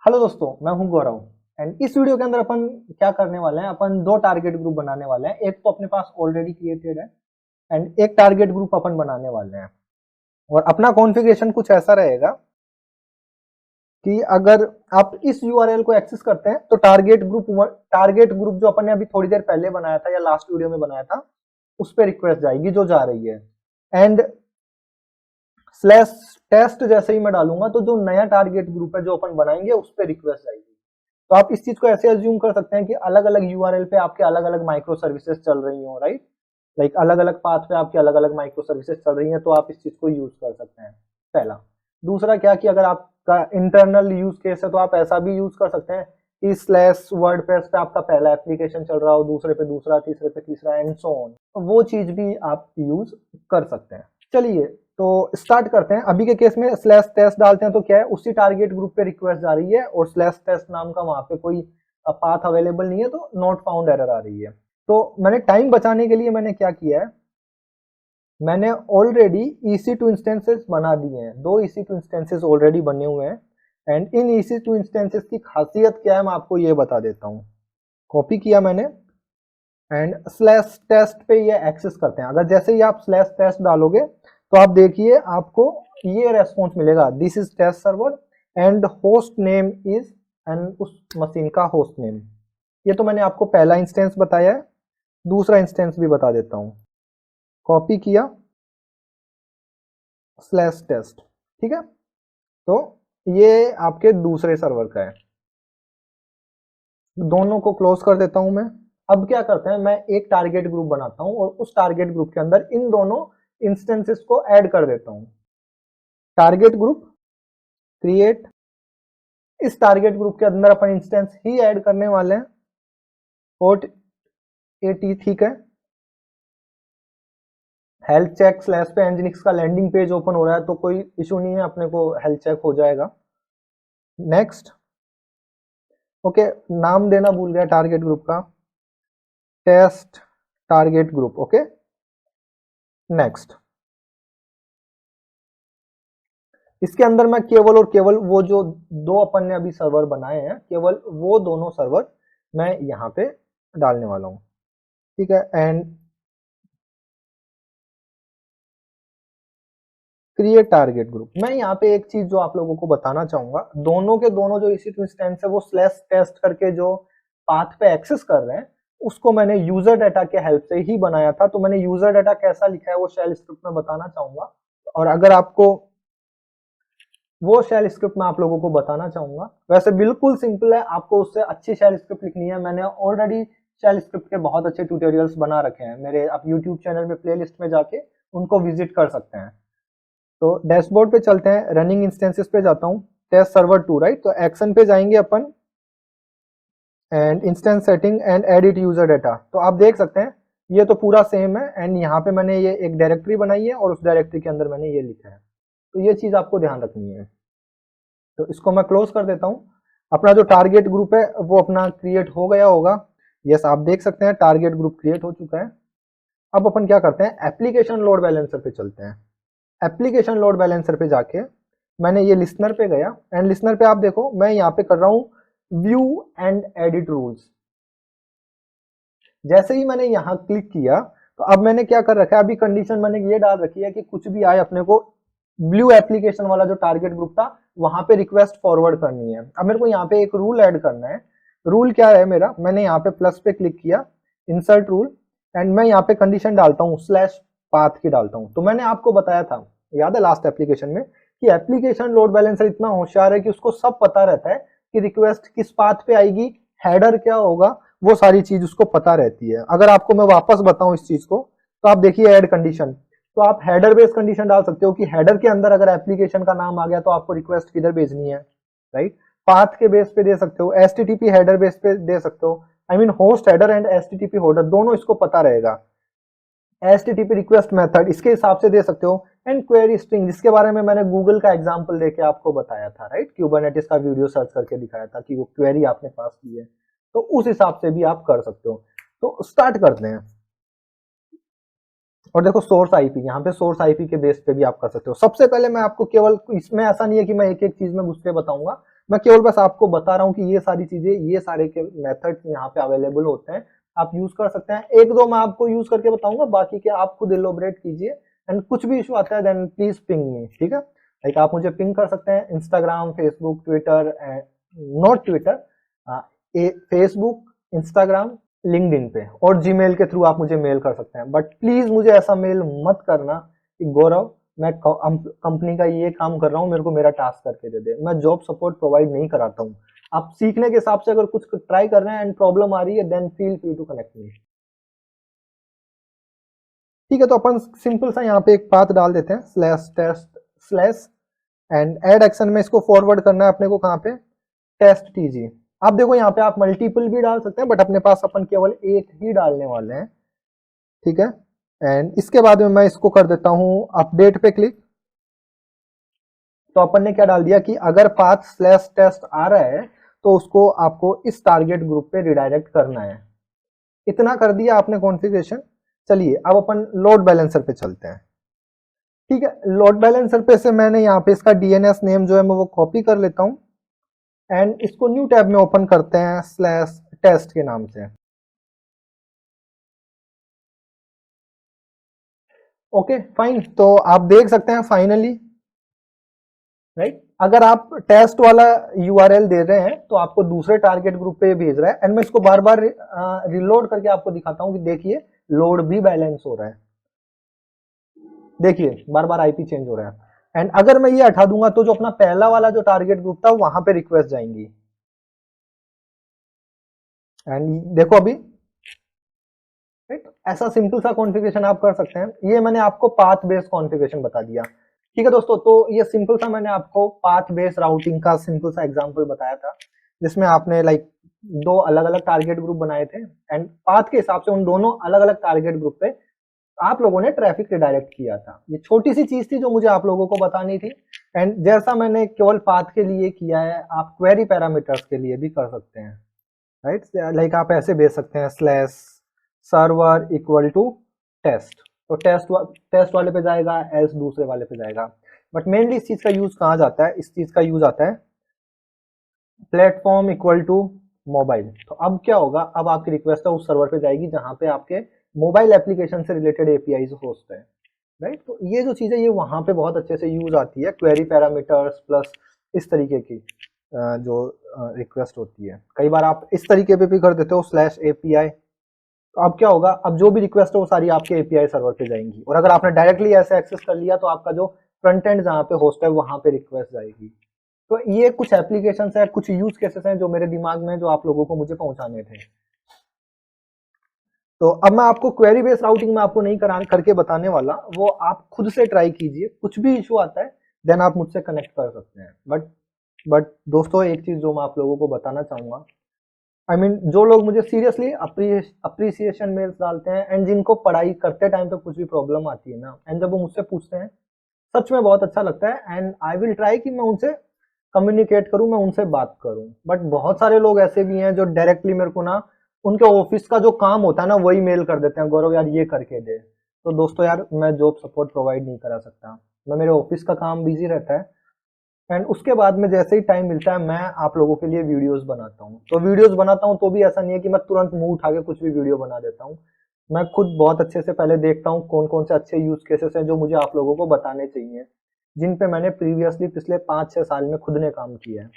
Hello दोस्तों, मैं हूं गौरव। एंड इस वीडियो के अंदर अपन क्या करने वाले हैं, अपन दो टारगेट ग्रुप बनाने वाले हैं। एक तो अपने पास ऑलरेडी क्रिएटेड है एंड एक टारगेट ग्रुप अपन बनाने वाले हैं। और अपना कॉन्फ़िगरेशन कुछ ऐसा रहेगा कि अगर आप इस यूआरएल को एक्सेस करते हैं तो टारगेट ग्रुप जो अपन ने अभी थोड़ी देर पहले बनाया था या लास्ट वीडियो में बनाया था, उस पर रिक्वेस्ट जाएगी जो जा रही है। एंड स्लैश टेस्ट जैसे ही मैं डालूंगा तो जो नया टारगेट ग्रुप है जो अपन बनाएंगे उस पर रिक्वेस्ट जाएगी। तो आप इस चीज को ऐसे अज्यूम कर सकते हैं कि अलग अलग यूआरएल पे आपके अलग अलग माइक्रो सर्विसेज चल रही हो, राइट। लाइक अलग अलग पाथ पे आपकी अलग अलग माइक्रो सर्विसेज चल रही हैं, तो आप इस चीज को यूज कर सकते हैं। पहला। दूसरा क्या कि अगर आपका इंटरनल यूज केस है तो आप ऐसा भी यूज कर सकते हैं कि स्लैश वर्डप्रेस पे आपका पहला एप्लीकेशन चल रहा हो, दूसरे पे दूसरा, तीसरे पे तीसरा एंड सो ऑन। वो चीज भी आप यूज कर सकते हैं। चलिए तो स्टार्ट करते हैं। अभी के केस में स्लैश टेस्ट डालते हैं तो क्या है, उसी टारगेट ग्रुप पे रिक्वेस्ट जा रही है और स्लैश टेस्ट नाम का वहां पे कोई पाथ अवेलेबल नहीं है, तो नॉट फाउंड एरर आ रही है। तो मैंने टाइम बचाने के लिए मैंने क्या किया है, मैंने ऑलरेडी EC2 इंस्टेंसेस बना दिए हैं। दो EC2 इंस्टेंसेस ऑलरेडी बने हुए हैं एंड इन EC2 इंस्टेंसेस की खासियत क्या है मैं आपको ये बता देता हूँ। कॉपी किया मैंने एंड स्लैश टेस्ट पे ये एक्सेस करते हैं। अगर जैसे ही आप स्लैश टेस्ट डालोगे तो आप देखिए आपको ये रेस्पॉन्स मिलेगा, this is test server and host name is, and उस मशीन का होस्ट नेम। ये तो मैंने आपको पहला इंस्टेंस बताया है, दूसरा इंस्टेंस भी बता देता हूं। कॉपी किया स्लैश टेस्ट, ठीक है। तो ये आपके दूसरे सर्वर का है। दोनों को क्लोज कर देता हूं मैं। अब क्या करते हैं, मैं एक टारगेट ग्रुप बनाता हूं और उस टारगेट ग्रुप के अंदर इन दोनों इंस्टेंसेस को ऐड कर देता हूं। टारगेट ग्रुप क्रिएट, इस टारगेट ग्रुप के अंदर अपन इंस्टेंस ही ऐड करने वाले हैं। पोर्ट 80, ठीक है। हेल्थ चेक स्लैश पे एनजिनिक्स का लैंडिंग पेज ओपन हो रहा है तो कोई इशू नहीं है, अपने को हेल्थ चेक हो जाएगा। नेक्स्ट। ओके, नाम देना भूल गया टारगेट ग्रुप का, test target group. Okay, next. इसके अंदर मैं केवल और केवल वो जो दो अपन ने अभी सर्वर बनाए हैं, केवल वो दोनों सर्वर मैं यहाँ पे डालने वाला हूँ, ठीक है। And create target group. मैं यहाँ पे एक चीज जो आप लोगों को बताना चाहूंगा, दोनों के दोनों जो EC2 इंस्टेंस है वो स्लैश टेस्ट करके जो पाथ पे एक्सेस कर रहे हैं उसको मैंने यूजर डाटा के हेल्प से ही बनाया था। तो मैंने यूजर डाटा कैसा लिखा है वो शेल स्क्रिप्ट में बताना चाहूंगा, और अगर आपको वो शेल स्क्रिप्ट मैं आप लोगों को बताना चाहूंगा। वैसे बिल्कुल सिंपल है, आपको उससे अच्छी शेल स्क्रिप्ट लिखनी है। मैंने ऑलरेडी शेल स्क्रिप्ट के बहुत अच्छे ट्यूटोरियल्स बना रखे हैं मेरे, आप यूट्यूब चैनल में प्लेलिस्ट में जाके उनको विजिट कर सकते हैं। तो डैशबोर्ड पे चलते हैं, रनिंग इंस्टेंसेस पे जाता हूँ, टेस्ट सर्वर 2, राइट। तो एक्शन पे जाएंगे अपन and instance setting and edit user data. तो आप देख सकते हैं ये तो पूरा सेम है एंड यहाँ पे मैंने ये एक डायरेक्टरी बनाई है और उस डायरेक्टरी के अंदर मैंने ये लिखा है। तो ये चीज आपको ध्यान रखनी है। तो इसको मैं क्लोज कर देता हूँ। अपना जो टारगेट ग्रुप है वो अपना क्रिएट हो गया होगा। यस, आप देख सकते हैं टारगेट ग्रुप क्रिएट हो चुका है। अब अपन क्या करते हैं, एप्लीकेशन लोड बैलेंसर पे चलते हैं। एप्लीकेशन लोड बैलेंसर पे जाके मैंने ये लिस्नर पे गया एंड लिस्नर पे आप देखो मैं यहाँ पे कर रहा हूँ व्यू एंड एडिट रूल्स। जैसे ही मैंने यहाँ क्लिक किया तो अब मैंने क्या कर रखा है, अभी कंडीशन मैंने ये डाल रखी है कि कुछ भी आए अपने को ब्लू एप्लीकेशन वाला जो टारगेट ग्रुप था वहां पे रिक्वेस्ट फॉरवर्ड करनी है। अब मेरे को यहाँ पे एक रूल ऐड करना है। रूल क्या है मेरा, मैंने यहाँ पे प्लस पे क्लिक किया, इंसर्ट रूल, एंड मैं यहाँ पे कंडीशन डालता हूँ स्लैश पाथ की डालता हूँ। तो मैंने आपको बताया था, याद है लास्ट एप्लीकेशन में, कि एप्लीकेशन लोड बैलेंसर इतना होशियार है कि उसको सब पता रहता है कि रिक्वेस्ट किस पाथ पे आएगी, हेडर क्या होगा, वो सारी चीज उसको पता रहती है। अगर आपको मैं वापस बताऊं इस चीज को, तो आप देखिए ऐड कंडीशन, तो आप हेडर बेस्ड कंडीशन डाल सकते हो कि हेडर के अंदर अगर एप्लीकेशन का नाम आ गया तो आपको रिक्वेस्ट किधर भेजनी है, राइट। पाथ के बेस पे दे सकते हो, HTTP हेडर बेस पे दे सकते हो, I mean host header and HTTP header दोनों इसको पता रहेगा। HTTP रिक्वेस्ट मेथड इसके हिसाब से दे सकते हो, एंड क्वेरी स्ट्रिंग जिसके बारे में मैंने गूगल का एग्जांपल देके आपको बताया था, राइट। क्यूबरनेटिस का वीडियो सर्च करके दिखाया था कि वो क्वेरी आपने पास की है, तो उस हिसाब से भी आप कर सकते हो। तो स्टार्ट करते हैं। और देखो सोर्स आईपी, यहाँ पे सोर्स आईपी के बेस पे भी आप कर सकते हो। सबसे पहले मैं आपको केवल, इसमें ऐसा नहीं है कि मैं एक एक चीज में घुस के बताऊंगा, मैं केवल बस आपको बता रहा हूँ कि ये सारी चीजें, ये सारे के मेथड्स यहाँ पे अवेलेबल होते हैं, आप यूज कर सकते हैं। एक दो मैं आपको यूज करके बताऊंगा, बाकी के आप खुद इलोबरेट कीजिए। एंड कुछ भी इशू आता है देन प्लीज पिंग मी, ठीक है। लाइक आप मुझे पिंग कर सकते हैं Instagram, Facebook, Twitter, not Twitter, Facebook, Instagram, LinkedIn पे, और जीमेल के थ्रू आप मुझे मेल कर सकते हैं। बट प्लीज मुझे ऐसा मेल मत करना कि गौरव मैं कंपनी का ये काम कर रहा हूँ, मेरे को मेरा टास्क करके दे दे। मैं जॉब सपोर्ट प्रोवाइड नहीं कराता हूँ। आप सीखने के हिसाब से अगर कुछ ट्राई कर रहे हैं एंड प्रॉब्लम आ रही है then feel free to connect me. ठीक है, तो अपन सिंपल सा यहाँ पे एक पाथ डाल देते हैं, slash test slash, and add action में इसको फॉरवर्ड करना है अपने को कहाँ पे, टेस्ट टीजी। आप देखो यहाँ पे आप मल्टीपल भी डाल सकते हैं, बट अपने पास अपन केवल एक ही डालने वाले हैं, ठीक है। एंड इसके बाद में मैं इसको कर देता हूँ अपडेट पे क्लिक। तो अपन ने क्या डाल दिया कि अगर पाथ स्लैश टेस्ट आ रहा है तो उसको आपको इस टारगेट ग्रुप पे रिडायरेक्ट करना है। इतना कर दिया आपने कॉन्फ़िगरेशन। चलिए अब अपन लोड बैलेंसर पे चलते हैं, ठीक है। लोड बैलेंसर पे से मैंने यहाँ पे इसका डीएनएस नेम जो है मैं वो कॉपी कर लेता हूँ, एंड इसको न्यू टैब में ओपन करते हैं स्लैश टेस्ट के नाम से। ओके फाइन, तो आप देख सकते हैं फाइनली, राइट, अगर आप टेस्ट वाला यूआरएल दे रहे हैं तो आपको दूसरे टारगेट ग्रुप पे भेज रहा है। एंड मैं इसको बार बार रिलोड करके आपको दिखाता हूं कि देखिए लोड भी बैलेंस हो रहा है, देखिए बार बार आईपी चेंज हो रहा है। एंड अगर मैं ये हटा दूंगा तो जो अपना पहला वाला जो टारगेट ग्रुप था वहां पे रिक्वेस्ट जाएंगी। एंड देखो अभी, राइट, ऐसा सिंपल सा कॉन्फ़िगरेशन आप कर सकते हैं। ये मैंने आपको पाथ बेस्ड कॉन्फ़िगरेशन बता दिया, ठीक है दोस्तों। तो ये सिंपल सा मैंने आपको पाथ बेस्ड राउटिंग का सिंपल सा एग्जांपल बताया था, जिसमें आपने लाइक दो अलग अलग टारगेट ग्रुप बनाए थे, एंड पाथ के हिसाब से उन दोनों अलग अलग टारगेट ग्रुप पे आप लोगों ने ट्रैफिक रिडायरेक्ट किया था। ये छोटी सी चीज थी जो मुझे आप लोगों को बतानी थी। एंड जैसा मैंने केवल पाथ के लिए किया है, आप क्वेरी पैरामीटर्स के लिए भी कर सकते हैं, राइट। लाइक आप ऐसे भेज सकते हैं slash server equal to test, तो टेस्ट वाले पे जाएगा, एल्स दूसरे वाले पे जाएगा। बट मेनली इस चीज का यूज कहाँ जाता है, इस चीज का यूज आता है प्लेटफॉर्म इक्वल टू मोबाइल। तो अब क्या होगा, अब आपकी रिक्वेस्ट है उस सर्वर पे जाएगी जहां पे आपके मोबाइल एप्लीकेशन से रिलेटेड एपीआई होस्ट है, राइट। तो ये जो चीज है ये वहां पे बहुत अच्छे से यूज आती है, क्वेरी पैरामीटर्स प्लस इस तरीके की जो रिक्वेस्ट होती है। कई बार आप इस तरीके पे भी कर देते हो स्लैश एपीआई, तो अब क्या होगा, अब जो भी रिक्वेस्ट है वो सारी आपके एपीआई सर्वर पे जाएंगी। और अगर आपने डायरेक्टली ऐसे एक्सेस कर लिया तो आपका जो फ्रंट एंड जहाँ पे होस्ट है वहां पे रिक्वेस्ट जाएगी। तो ये कुछ एप्लीकेशन है, कुछ यूज केसेस हैं जो मेरे दिमाग में जो आप लोगों को मुझे पहुंचाने थे। तो अब मैं आपको क्वेरी बेस्ड राउटिंग में आपको नहीं करके बताने वाला, वो आप खुद से ट्राई कीजिए। कुछ भी इशू आता है देन आप मुझसे कनेक्ट कर सकते हैं। बट दोस्तों एक चीज जो मैं आप लोगों को बताना चाहूंगा, आई मीन जो लोग मुझे सीरियसली अप्रिसिएशन मेल्स डालते हैं एंड जिनको पढ़ाई करते टाइम पे कुछ भी प्रॉब्लम आती है ना, एंड जब वो मुझसे पूछते हैं, सच में बहुत अच्छा लगता है। एंड आई विल ट्राई कि मैं उनसे कम्युनिकेट करूं, मैं उनसे बात करूं। बट बहुत सारे लोग ऐसे भी हैं जो डायरेक्टली मेरे को ना उनके ऑफिस का जो काम होता है ना वही मेल कर देते हैं, गौरव यार ये करके दे। तो दोस्तों यार मैं जॉब सपोर्ट प्रोवाइड नहीं करा सकता, मैं मेरे ऑफिस का काम बिजी रहता है। एंड उसके बाद में जैसे ही टाइम मिलता है मैं आप लोगों के लिए वीडियोस बनाता हूँ। तो वीडियोस बनाता हूँ तो भी ऐसा नहीं है कि मैं तुरंत मुंह उठा के कुछ भी वीडियो बना देता हूँ। मैं खुद बहुत अच्छे से पहले देखता हूँ कौन कौन से अच्छे यूज केसेस हैं जो मुझे आप लोगों को बताने चाहिए, जिन पे मैंने प्रीवियसली पिछले 5-6 साल में खुद ने काम किया है।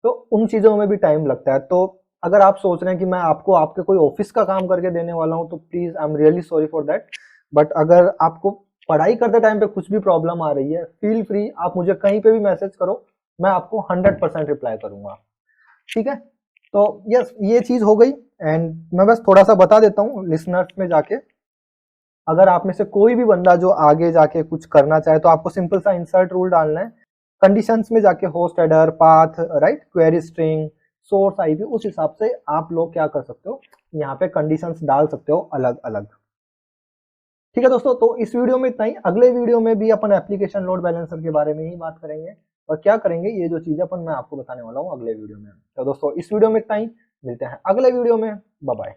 तो उन चीजों में भी टाइम लगता है। तो अगर आप सोच रहे हैं कि मैं आपको आपके कोई ऑफिस का काम करके देने वाला हूँ तो please I am really sorry for that. But अगर आपको पढ़ाई करते टाइम पे कुछ भी प्रॉब्लम आ रही है, फील फ्री, आप मुझे कहीं पे भी मैसेज करो, मैं आपको 100% रिप्लाई करूंगा, ठीक है। तो यस ये चीज हो गई। एंड मैं बस थोड़ा सा बता देता हूँ लिसनर्स में जाके, अगर आप में से कोई भी बंदा जो आगे जाके कुछ करना चाहे तो आपको सिंपल सा इंसर्ट रूल डालना है, कंडीशंस में जाके host header, path, right, query string, source IP, उस हिसाब से आप लोग क्या कर सकते हो, यहाँ पे कंडीशंस डाल सकते हो अलग अलग, ठीक है दोस्तों। तो इस वीडियो में इतना ही। अगले वीडियो में भी अपन एप्लीकेशन लोड बैलेंसर के बारे में ही बात करेंगे, और क्या करेंगे ये जो चीजें अपन मैं आपको बताने वाला हूँ अगले वीडियो में। तो दोस्तों इस वीडियो में इतना ही, मिलते हैं अगले वीडियो में, बाय बाय।